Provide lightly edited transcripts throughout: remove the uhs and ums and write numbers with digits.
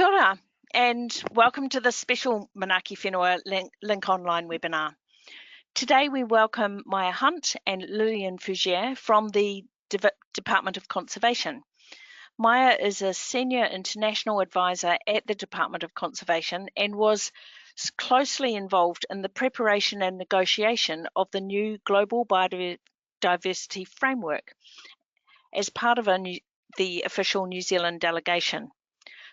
Kia ora, and welcome to this special Manaaki Whenua LINKOnline webinar. Today we welcome Maya Hunt and Lillian Fougere from the Department of Conservation. Maya is a senior international advisor at the Department of Conservation and was closely involved in the preparation and negotiation of the new Global Biodiversity Framework as part of the official New Zealand delegation.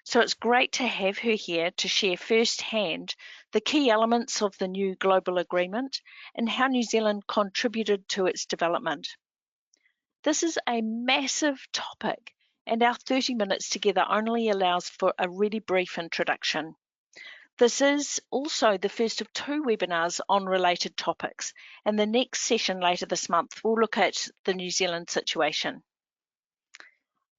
So it's great to have her here to share firsthand the key elements of the new global agreement and how New Zealand contributed to its development. This is a massive topic, and our 30 minutes together only allows for a really brief introduction. This is also the first of 2 webinars on related topics, and the next session later this month will look at the New Zealand situation.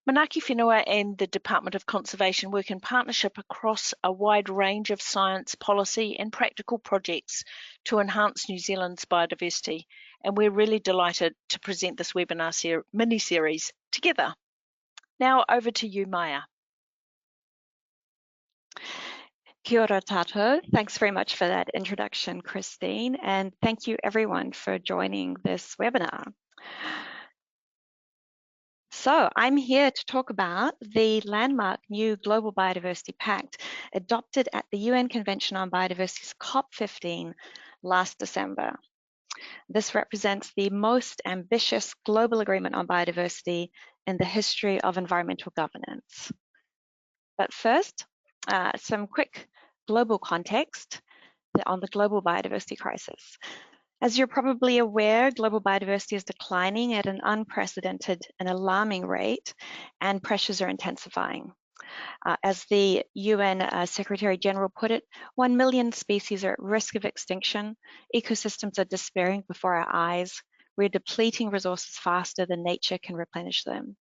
Manaaki Whenua and the Department of Conservation work in partnership across a wide range of science, policy and practical projects to enhance New Zealand's biodiversity, and we're really delighted to present this webinar mini-series together. Now over to you, Maya. Kia ora tātou. Thanks very much for that introduction, Christine, and thank you everyone for joining this webinar. So I'm here to talk about the landmark new Global Biodiversity Pact adopted at the UN Convention on Biodiversity's COP15 last December. This represents the most ambitious global agreement on biodiversity in the history of environmental governance. But first, some quick global context on the global biodiversity crisis. As you're probably aware, global biodiversity is declining at an unprecedented and alarming rate, and pressures are intensifying. As the UN Secretary General put it, 1 million species are at risk of extinction, ecosystems are despairing before our eyes, we're depleting resources faster than nature can replenish them.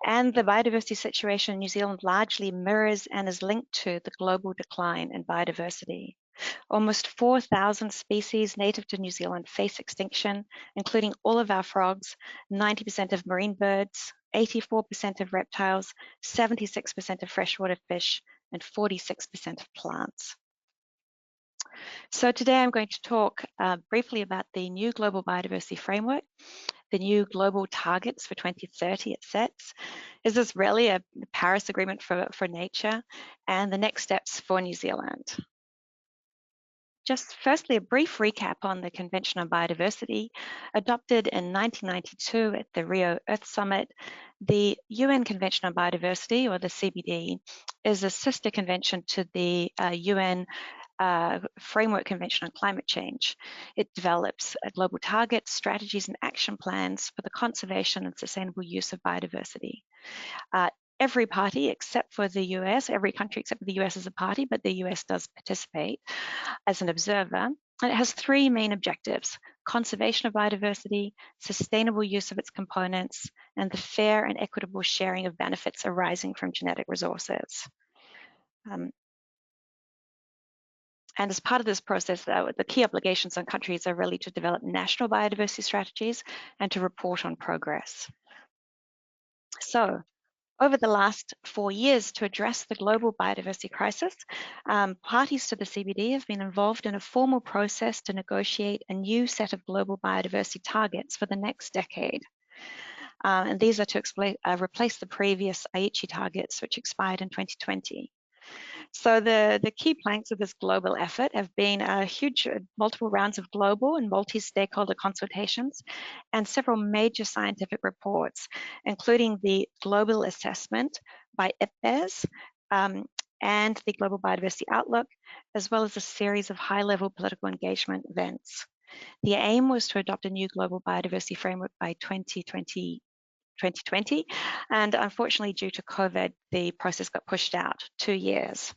And the biodiversity situation in New Zealand largely mirrors and is linked to the global decline in biodiversity. Almost 4,000 species native to New Zealand face extinction, including all of our frogs, 90% of marine birds, 84% of reptiles, 76% of freshwater fish, and 46% of plants. So today I'm going to talk briefly about the new Global Biodiversity Framework, the new global targets for 2030 it sets. Is this really a Paris Agreement for nature, and the next steps for New Zealand? Just firstly, a brief recap on the Convention on Biodiversity. Adopted in 1992 at the Rio Earth Summit, the UN Convention on Biodiversity, or the CBD, is a sister convention to the UN Framework Convention on Climate Change. It develops global targets, strategies, and action plans for the conservation and sustainable use of biodiversity. Every party except for the US, every country except for the US is a party, but the US does participate as an observer. And it has 3 main objectives: conservation of biodiversity, sustainable use of its components, and the fair and equitable sharing of benefits arising from genetic resources. And as part of this process, the key obligations on countries are really to develop national biodiversity strategies and to report on progress. So, over the last 4 years, to address the global biodiversity crisis, parties to the CBD have been involved in a formal process to negotiate a new set of global biodiversity targets for the next decade. And these are to replace the previous Aichi targets, which expired in 2020. So the key planks of this global effort have been multiple rounds of global and multi-stakeholder consultations and several major scientific reports, including the Global Assessment by IPBES and the Global Biodiversity Outlook, as well as a series of high-level political engagement events. The aim was to adopt a new global biodiversity framework by 2020, and unfortunately due to COVID, the process got pushed out 2 years.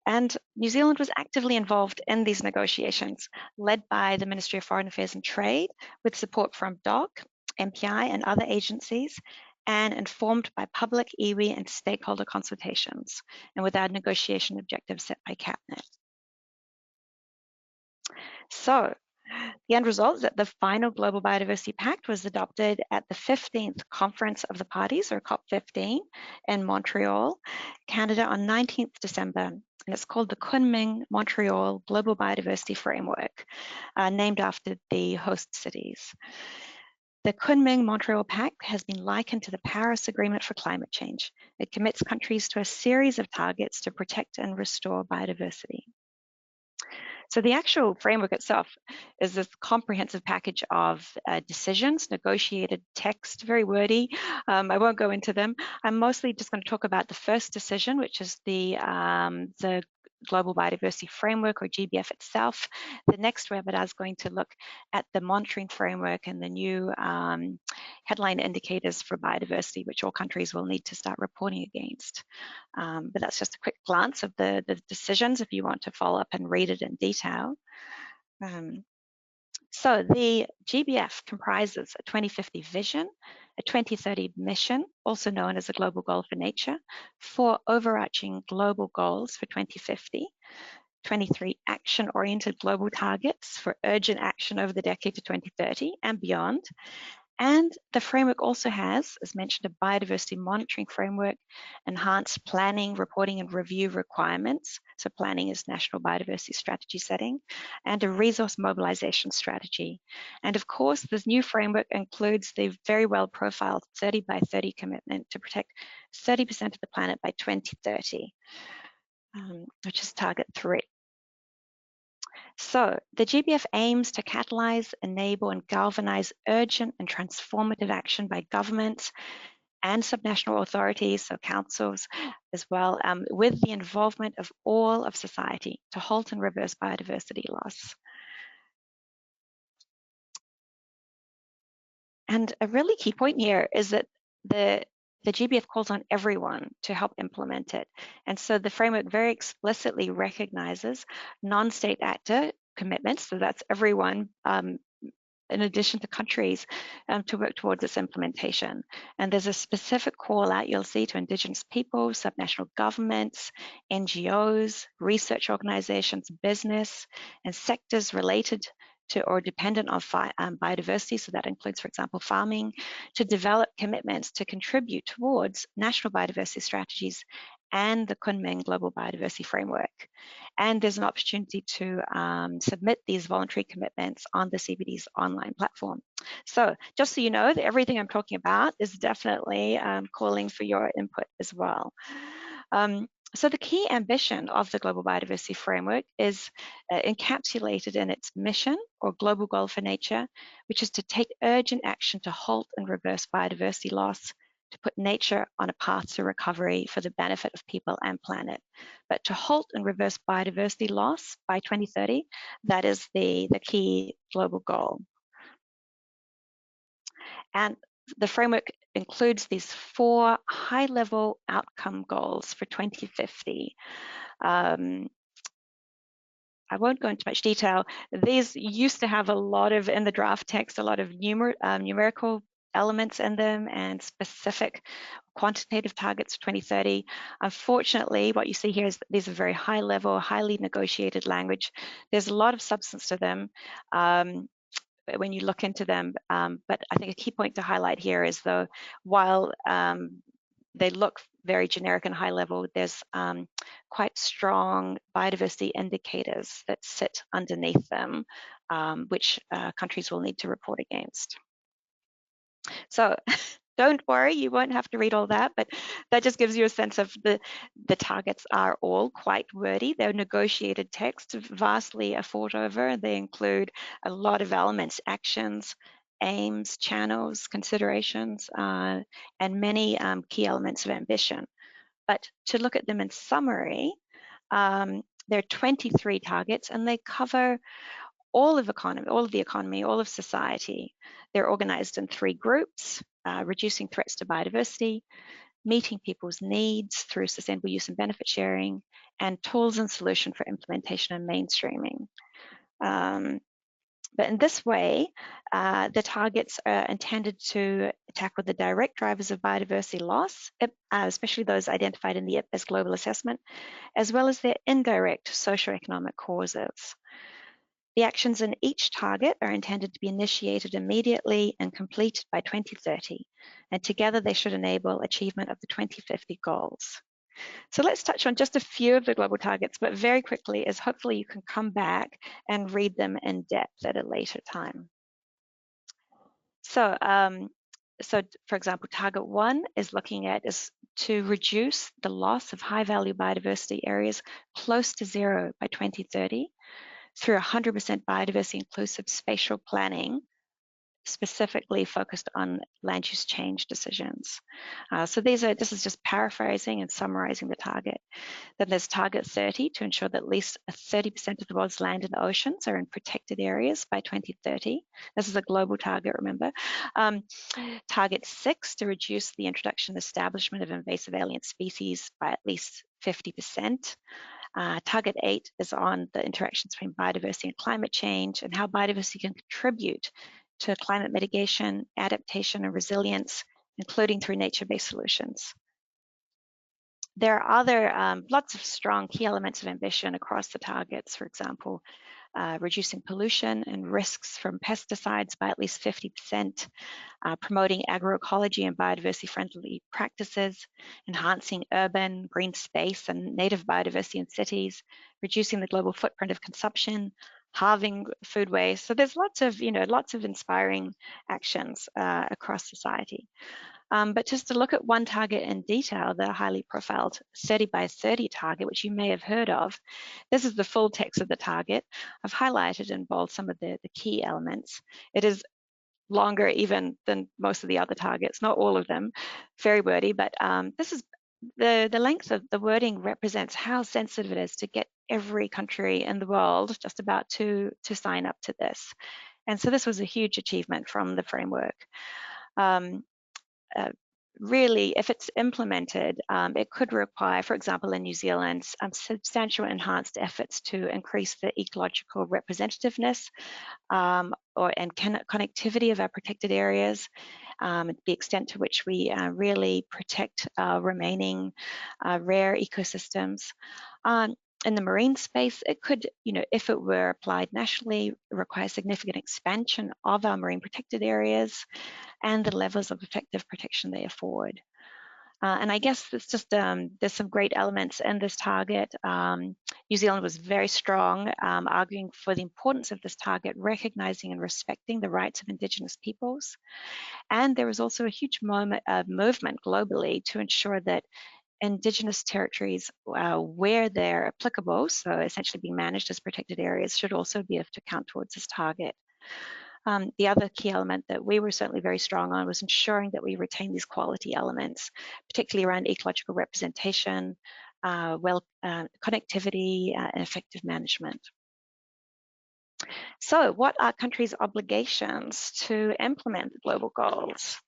And New Zealand was actively involved in these negotiations, led by the Ministry of Foreign Affairs and Trade, with support from DOC, MPI and other agencies, and informed by public, iwi and stakeholder consultations, and with our negotiation objectives set by Cabinet. So, The end result is that the final Global Biodiversity Pact was adopted at the 15th Conference of the Parties, or COP15, in Montreal, Canada on 19th December. And it's called the Kunming-Montreal Global Biodiversity Framework, named after the host cities. The Kunming-Montreal Pact has been likened to the Paris Agreement for climate change. It commits countries to a series of targets to protect and restore biodiversity. So the actual framework itself is this comprehensive package of decisions, negotiated text, very wordy. I won't go into them. I'm mostly just going to talk about the first decision, which is the Global Biodiversity Framework, or GBF itself. The next webinar is going to look at the monitoring framework and the new headline indicators for biodiversity, which all countries will need to start reporting against. But that's just a quick glance of the decisions if you want to follow up and read it in detail. So the GBF comprises a 2050 vision, a 2030 mission, also known as a global goal for nature, 4 overarching global goals for 2050, 23 action-oriented global targets for urgent action over the decade to 2030 and beyond. And the framework also has, as mentioned, a biodiversity monitoring framework, enhanced planning, reporting, and review requirements. So planning is national biodiversity strategy setting, and a resource mobilization strategy. And of course, this new framework includes the very well-profiled 30 by 30 commitment to protect 30% of the planet by 2030, which is target 3. So the GBF aims to catalyze, enable, and galvanize urgent and transformative action by governments and subnational authorities, so councils as well, with the involvement of all of society to halt and reverse biodiversity loss. And a really key point here is that the GBF calls on everyone to help implement it. And so the framework very explicitly recognizes non-state actor commitments, so that's everyone, in addition to countries, to work towards its implementation. And there's a specific call out you'll see to Indigenous peoples, subnational governments, NGOs, research organizations, business, and sectors related to or dependent on biodiversity, so that includes, for example, farming, to develop commitments to contribute towards national biodiversity strategies and the Kunming Global Biodiversity Framework. And there's an opportunity to submit these voluntary commitments on the CBD's online platform. So just so you know that everything I'm talking about is definitely calling for your input as well. So the key ambition of the Global Biodiversity Framework is encapsulated in its mission, or global goal for nature, which is to take urgent action to halt and reverse biodiversity loss, to put nature on a path to recovery for the benefit of people and planet. But to halt and reverse biodiversity loss by 2030, that is the key global goal. And the framework includes these 4 high-level outcome goals for 2050. I won't go into much detail. These used to have a lot of, in the draft text, a lot of numerical elements in them and specific quantitative targets for 2030. Unfortunately, what you see here is that these are very high level, highly negotiated language. There's a lot of substance to them when you look into them, but I think a key point to highlight here is, though, while they look very generic and high level, there's quite strong biodiversity indicators that sit underneath them, which countries will need to report against. So don't worry, you won't have to read all that, but that just gives you a sense of the targets are all quite wordy. They're negotiated text, vastly fought over. They include a lot of elements, actions, aims, channels, considerations, and many key elements of ambition. But to look at them in summary, there are 23 targets, and they cover all of the economy, all of society. They're organized in 3 groups: reducing threats to biodiversity, meeting people's needs through sustainable use and benefit sharing, and tools and solution for implementation and mainstreaming. But in this way, the targets are intended to tackle the direct drivers of biodiversity loss, especially those identified in the IPBES global assessment, as well as their indirect socioeconomic causes. The actions in each target are intended to be initiated immediately and completed by 2030, and together they should enable achievement of the 2050 goals. So let's touch on just a few of the global targets, but very quickly, as hopefully you can come back and read them in depth at a later time. So, for example, target 1 is looking at is to reduce the loss of high-value biodiversity areas close to zero by 2030 through 100% biodiversity inclusive spatial planning, specifically focused on land use change decisions. So this is just paraphrasing and summarizing the target. Then there's target 30 to ensure that at least 30% of the world's land and oceans are in protected areas by 2030. This is a global target, remember. Target 6 to reduce the introduction and establishment of invasive alien species by at least 50%. Target 8 is on the interactions between biodiversity and climate change and how biodiversity can contribute to climate mitigation, adaptation, and resilience, including through nature-based solutions. There are other lots of strong key elements of ambition across the targets, for example, reducing pollution and risks from pesticides by at least 50%, promoting agroecology and biodiversity-friendly practices, enhancing urban, green space and native biodiversity in cities, reducing the global footprint of consumption, halving food waste. So there's lots of inspiring actions across society. But just to look at one target in detail, the highly profiled 30 by 30 target, which you may have heard of. This is the full text of the target. I've highlighted in bold some of the key elements. It is longer even than most of the other targets, not all of them, very wordy, but this is the length of the wording represents how sensitive it is to get every country in the world just about to sign up to this. And so this was a huge achievement from the framework. Really, if it's implemented, it could require, for example, in New Zealand, substantial enhanced efforts to increase the ecological representativeness and connectivity of our protected areas, the extent to which we really protect remaining rare ecosystems. In the marine space, it could, if it were applied nationally, require significant expansion of our marine protected areas and the levels of effective protection they afford. And I guess it's just, there's some great elements in this target. New Zealand was very strong, arguing for the importance of this target, recognizing and respecting the rights of Indigenous peoples. And there was also a huge movement globally to ensure that Indigenous territories, where they're applicable, so essentially being managed as protected areas, should also be able to count towards this target. The other key element that we were certainly very strong on was ensuring that we retain these quality elements, particularly around ecological representation, connectivity, and effective management. So what are countries' obligations to implement the global goals?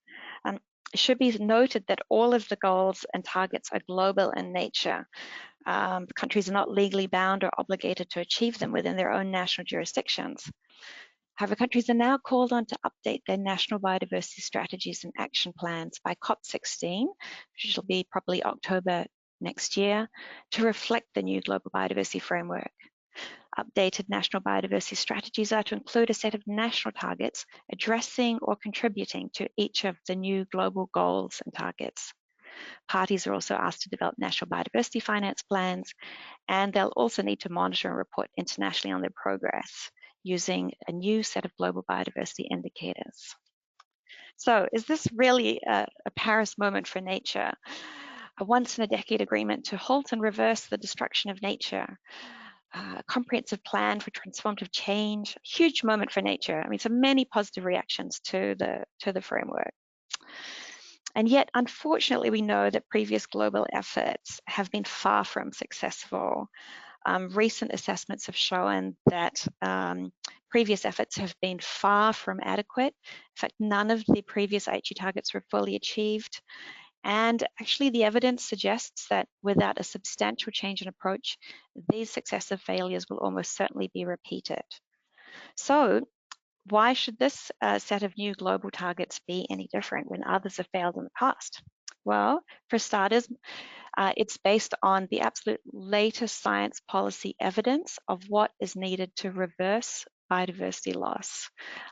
It should be noted that all of the goals and targets are global in nature. Countries are not legally bound or obligated to achieve them within their own national jurisdictions. However, countries are now called on to update their national biodiversity strategies and action plans by COP16, which will be probably October next year, to reflect the new global biodiversity framework. Updated national biodiversity strategies are to include a set of national targets addressing or contributing to each of the new global goals and targets. Parties are also asked to develop national biodiversity finance plans, and they'll also need to monitor and report internationally on their progress using a new set of global biodiversity indicators. So is this really a Paris moment for nature? A once-in-a-decade agreement to halt and reverse the destruction of nature? A comprehensive plan for transformative change, huge moment for nature. I mean, so many positive reactions to the framework. And yet, unfortunately, we know that previous global efforts have been far from successful. Recent assessments have shown that previous efforts have been far from adequate. In fact, none of the previous Aichi targets were fully achieved. And actually, the evidence suggests that without a substantial change in approach, these successive failures will almost certainly be repeated. So why should this set of new global targets be any different when others have failed in the past? Well, for starters, It's based on the absolute latest science policy evidence of what is needed to reverse biodiversity loss,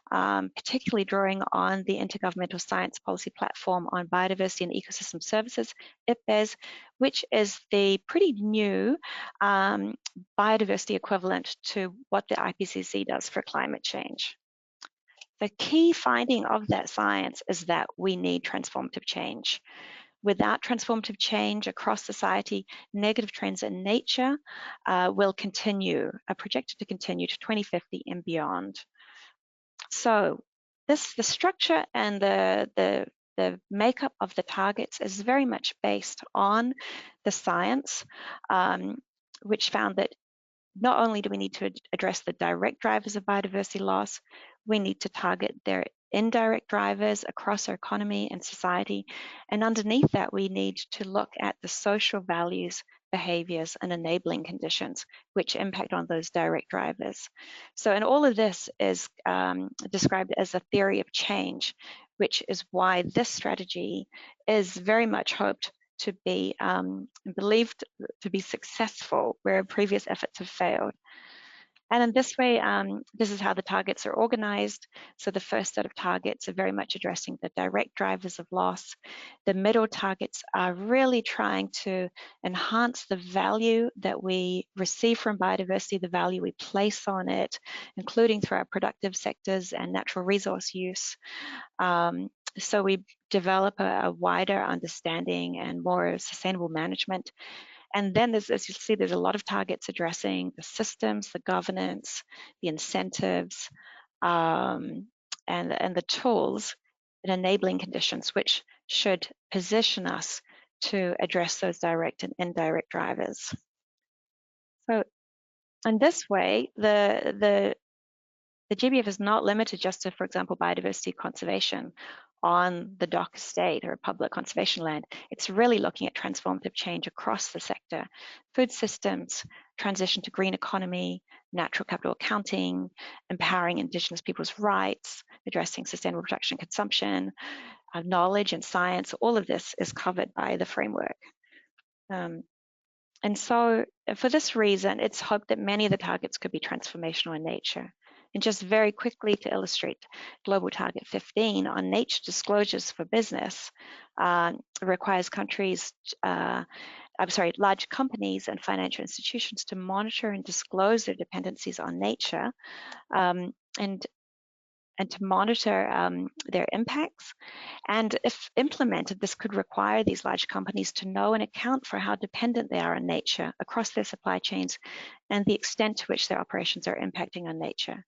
particularly drawing on the Intergovernmental Science Policy Platform on Biodiversity and Ecosystem Services, IPBES, which is the pretty new biodiversity equivalent to what the IPCC does for climate change. The key finding of that science is that we need transformative change. Without transformative change across society, negative trends in nature will continue, are projected to continue to 2050 and beyond. So the structure and the makeup of the targets is very much based on the science, which found that not only do we need to address the direct drivers of biodiversity loss, we need to target their indirect drivers across our economy and society. And underneath that, we need to look at the social values, behaviors, and enabling conditions which impact on those direct drivers. So, and all of this is described as a theory of change, which is why this strategy is very much hoped to be believed to be successful where previous efforts have failed. And in this way, this is how the targets are organized. So the first set of targets are very much addressing the direct drivers of loss. The middle targets are really trying to enhance the value that we receive from biodiversity, the value we place on it, including through our productive sectors and natural resource use. So we develop a wider understanding and more sustainable management. And then, as you'll see, there's a lot of targets addressing the systems, the governance, the incentives, and the tools and enabling conditions, which should position us to address those direct and indirect drivers. So in this way, the GBF is not limited just to, for example, biodiversity conservation on the DOC estate or public conservation land. It's really looking at transformative change across the sector, food systems, transition to green economy, natural capital accounting, empowering Indigenous people's rights, addressing sustainable production and consumption, knowledge and science. All of this is covered by the framework. And so for this reason, it's hoped that many of the targets could be transformational in nature. And just very quickly to illustrate Global Target 15 on nature disclosures for business, requires large companies and financial institutions to monitor and disclose their dependencies on nature and to monitor their impacts. And if implemented, this could require these large companies to know and account for how dependent they are on nature across their supply chains and the extent to which their operations are impacting on nature.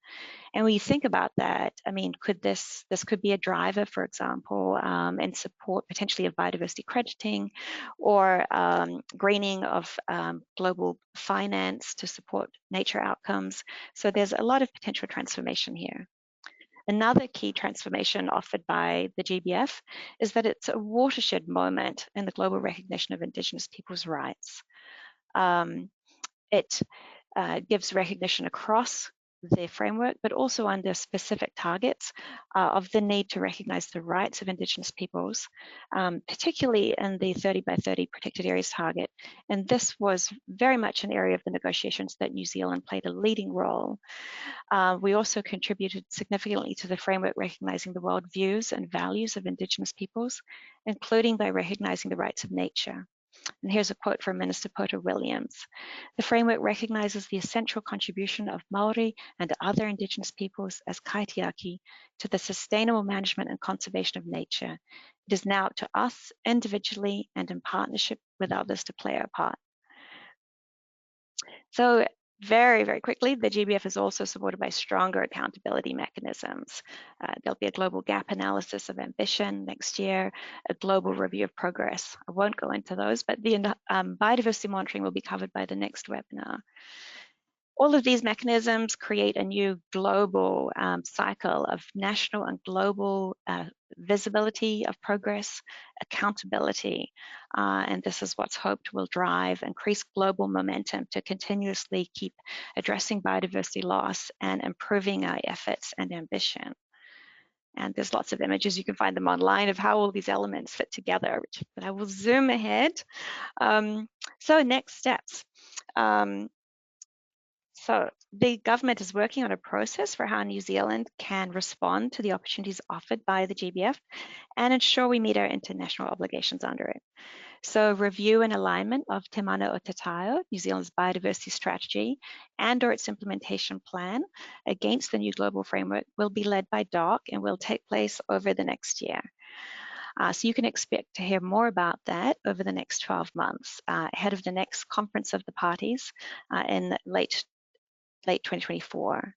And when you think about that, I mean, this could be a driver, for example, in support potentially of biodiversity crediting or greening of global finance to support nature outcomes. So there's a lot of potential transformation here. Another key transformation offered by the GBF is that it's a watershed moment in the global recognition of Indigenous people's rights. It gives recognition across the framework, but also under specific targets of the need to recognize the rights of Indigenous peoples, particularly in the 30 by 30 protected areas target. And this was very much an area of the negotiations that New Zealand played a leading role. We also contributed significantly to the framework recognizing the worldviews and values of Indigenous peoples, including by recognizing the rights of nature. And here's a quote from Minister Porter Williams. The framework recognizes the essential contribution of Maori and other Indigenous peoples as kaitiaki to the sustainable management and conservation of nature. It is now up to us individually and in partnership with others to play our part. So very, very quickly, the GBF is also supported by stronger accountability mechanisms. There'll be a global gap analysis of ambition next year, a global review of progress. I won't go into those, but the biodiversity monitoring will be covered by the next webinar. All of these mechanisms create a new global cycle of national and global visibility of progress, accountability, and this is what's hoped will drive increased global momentum to continuously keep addressing biodiversity loss and improving our efforts and ambition. And there's lots of images, you can find them online, of how all these elements fit together, but I will zoom ahead. So next steps. So the government is working on a process for how New Zealand can respond to the opportunities offered by the GBF and ensure we meet our international obligations under it. So review and alignment of Te Mana o Te Taio, New Zealand's biodiversity strategy, and or its implementation plan against the new global framework will be led by DOC and will take place over the next year. So you can expect to hear more about that over the next 12 months, ahead of the next conference of the parties in late 2024.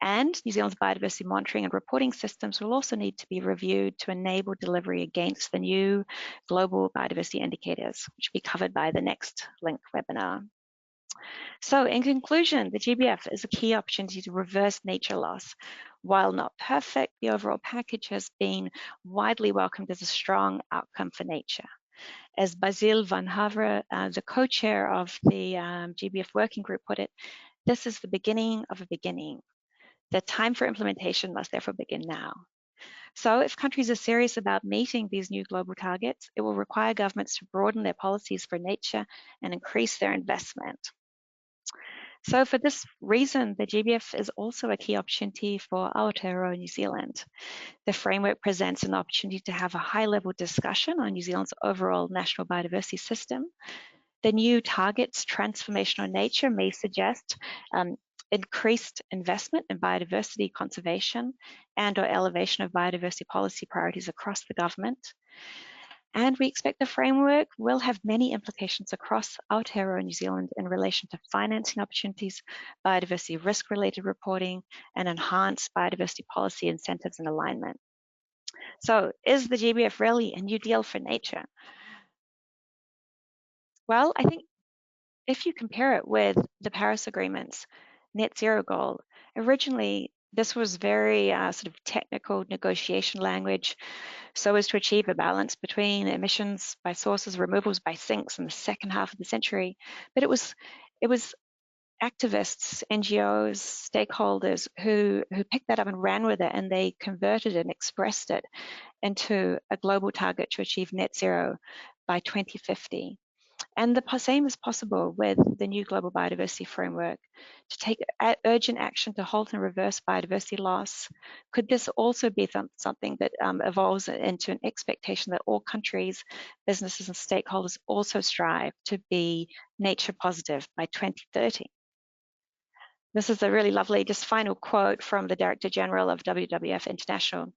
And New Zealand's biodiversity monitoring and reporting systems will also need to be reviewed to enable delivery against the new global biodiversity indicators, which will be covered by the next LINK webinar. So in conclusion, the GBF is a key opportunity to reverse nature loss. While not perfect, the overall package has been widely welcomed as a strong outcome for nature. As Basile van Havre, the co-chair of the GBF working group, put it, this is the beginning of a beginning. The time for implementation must therefore begin now. So if countries are serious about meeting these new global targets, it will require governments to broaden their policies for nature and increase their investment. So for this reason, the GBF is also a key opportunity for Aotearoa New Zealand. The framework presents an opportunity to have a high-level discussion on New Zealand's overall national biodiversity system. The new targets, transformational nature, may suggest increased investment in biodiversity conservation and or elevation of biodiversity policy priorities across the government. And we expect the framework will have many implications across Aotearoa New Zealand in relation to financing opportunities, biodiversity risk-related reporting, and enhanced biodiversity policy incentives and alignment. So is the GBF really a new deal for nature? Well, I think if you compare it with the Paris Agreement's net zero goal, originally this was very sort of technical negotiation language so as to achieve a balance between emissions by sources, removals by sinks in the second half of the century. But it was activists, NGOs, stakeholders who picked that up and ran with it, and they converted and expressed it into a global target to achieve net zero by 2050. And the same is possible with the new global biodiversity framework. To take urgent action to halt and reverse biodiversity loss, could this also be something that evolves into an expectation that all countries, businesses and stakeholders also strive to be nature positive by 2030? This is a really lovely, just final quote from the Director General of WWF International.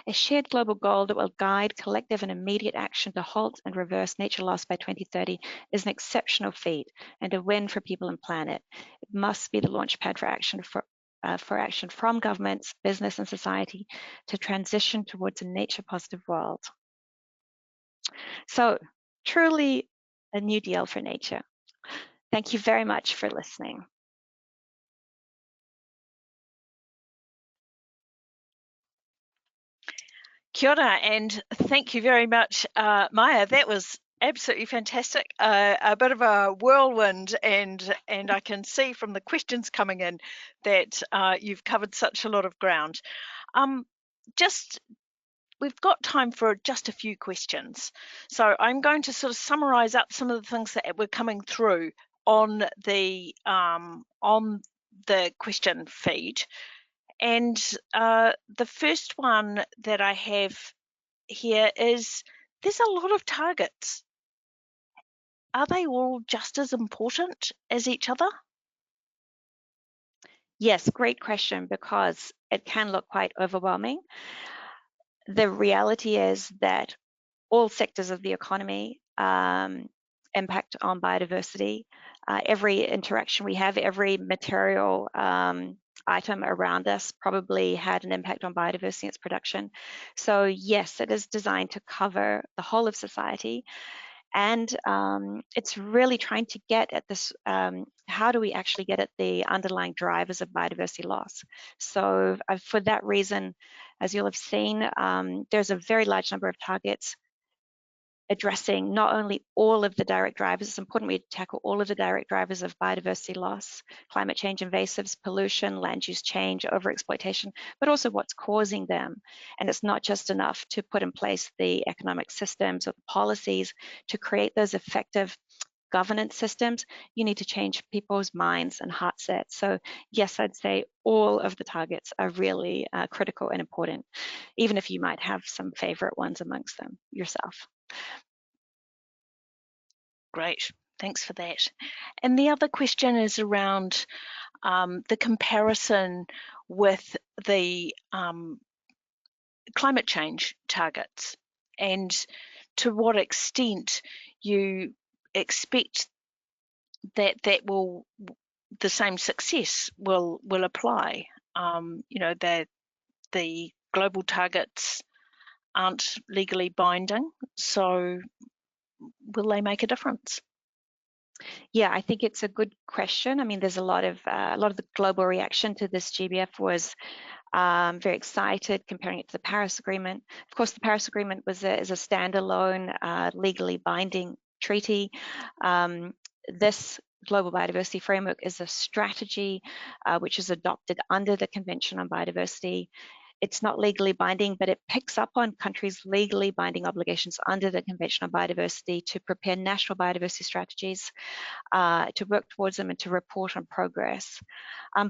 A shared global goal that will guide collective and immediate action to halt and reverse nature loss by 2030 is an exceptional feat and a win for people and planet. It must be the launchpad for action from governments, business and society to transition towards a nature positive world. So truly a new deal for nature. Thank you very much for listening. Kia ora, and thank you very much, Maya. That was absolutely fantastic. A bit of a whirlwind, and I can see from the questions coming in that you've covered such a lot of ground. We've got time for just a few questions. So I'm going to sort of summarize up some of the things that were coming through on the question feed. And the first one that I have here is, there's a lot of targets. Are they all just as important as each other? Yes, great question, because it can look quite overwhelming. The reality is that all sectors of the economy impact on biodiversity. Every interaction we have, every material item around us probably had an impact on biodiversity and its production. So yes, it is designed to cover the whole of society. And it's really trying to get at this, how do we actually get at the underlying drivers of biodiversity loss? So for that reason, as you'll have seen, there's a very large number of targets. addressing not only all of the direct drivers, it's important we tackle all of the direct drivers of biodiversity loss, climate change invasives, pollution, land use change, overexploitation, but also what's causing them. And it's not just enough to put in place the economic systems or the policies to create those effective governance systems. You need to change people's minds and heart sets. So yes, I'd say all of the targets are really critical and important, even if you might have some favorite ones amongst them yourself. Great, thanks for that. And the other question is around the comparison with the climate change targets, and to what extent you expect that the same success will apply. You know, that the global targets aren't legally binding, so will they make a difference? Yeah, I think it's a good question. I mean, there's a lot of the global reaction to this GBF was very excited, comparing it to the Paris Agreement. Of course, the Paris Agreement is a standalone, legally binding treaty. This Global Biodiversity Framework is a strategy which is adopted under the Convention on Biodiversity. It's not legally binding, but it picks up on countries' legally binding obligations under the Convention on Biodiversity to prepare national biodiversity strategies, to work towards them and to report on progress.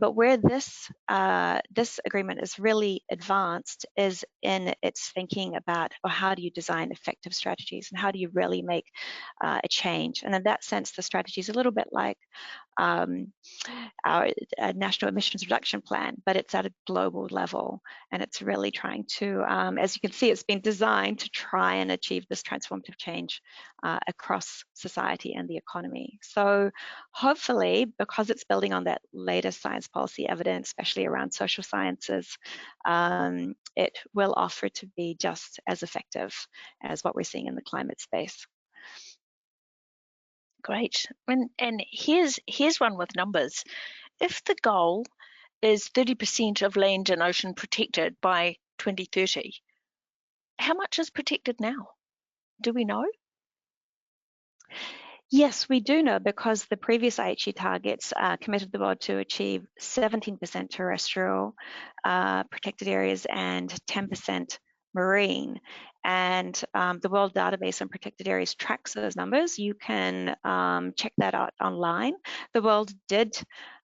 But where this agreement is really advanced is in its thinking about, well, how do you design effective strategies and how do you really make a change? And in that sense, the strategy is a little bit like our national emissions reduction plan, but it's at a global level, and it's really trying to, as you can see, it's been designed to try and achieve this transformative change across society and the economy. So hopefully, because it's building on that latest science policy evidence, especially around social sciences, it will offer to be just as effective as what we're seeing in the climate space. Great. And here's one with numbers. If the goal is 30% of land and ocean protected by 2030, how much is protected now? Do we know? Yes, we do know, because the previous IHE targets committed the world to achieve 17% terrestrial protected areas and 10% marine. And the World Database on Protected Areas tracks those numbers. You can check that out online. The world did,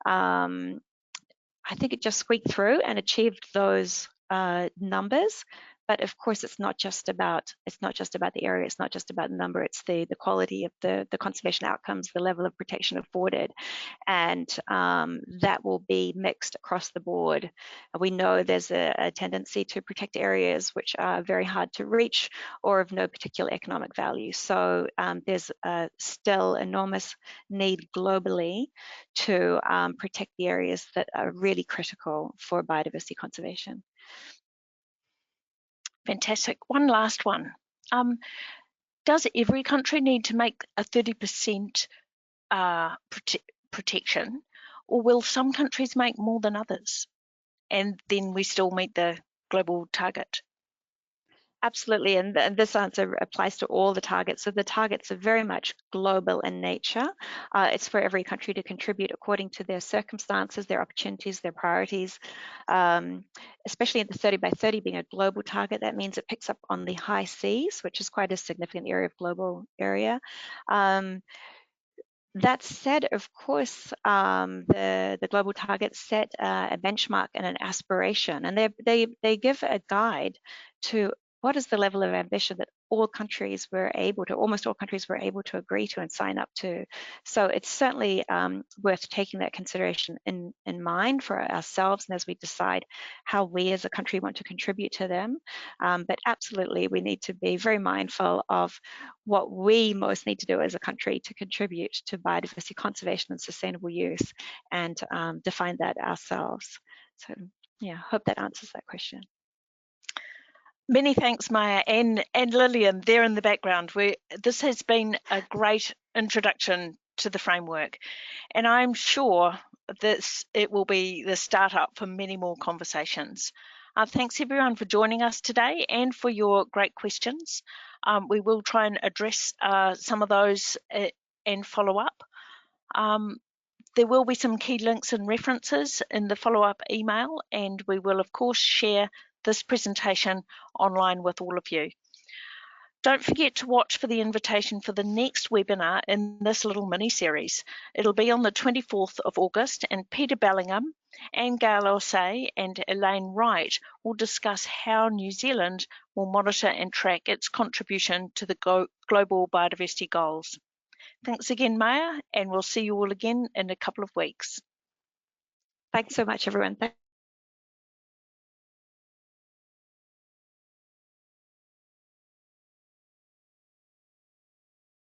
I think it just squeaked through and achieved those numbers. But of course, it's not just about the area, it's not just about the number, it's the quality of the conservation outcomes, the level of protection afforded, and that will be mixed across the board. We know there's a tendency to protect areas which are very hard to reach or of no particular economic value. So there's still enormous need globally to protect the areas that are really critical for biodiversity conservation. Fantastic. One last one. Does every country need to make a 30% protection, or will some countries make more than others, and then we still meet the global target? Absolutely, and this answer applies to all the targets. So the targets are very much global in nature. It's for every country to contribute according to their circumstances, their opportunities, their priorities. Especially in the 30 by 30 being a global target, that means it picks up on the high seas, which is quite a significant area of global area. That said, of course, the global targets set a benchmark and an aspiration, and they give a guide to what is the level of ambition that almost all countries were able to agree to and sign up to. So it's certainly worth taking that consideration in mind for ourselves, and as we decide how we as a country want to contribute to them. But absolutely, we need to be very mindful of what we most need to do as a country to contribute to biodiversity conservation and sustainable use, and define that ourselves. So yeah, hope that answers that question. Many thanks, Maya, and Lillian there in the background. This has been a great introduction to the framework, and I'm sure it will be the startup for many more conversations. Thanks everyone for joining us today and for your great questions. We will try and address some of those and follow up. There will be some key links and references in the follow-up email, and we will of course share this presentation online with all of you. Don't forget to watch for the invitation for the next webinar in this little mini-series. It'll be on the 24th of August, and Peter Bellingham, Anne Gale Osei and Elaine Wright will discuss how New Zealand will monitor and track its contribution to the global biodiversity goals. Thanks again, Maya, and we'll see you all again in a couple of weeks. Thanks so much, everyone.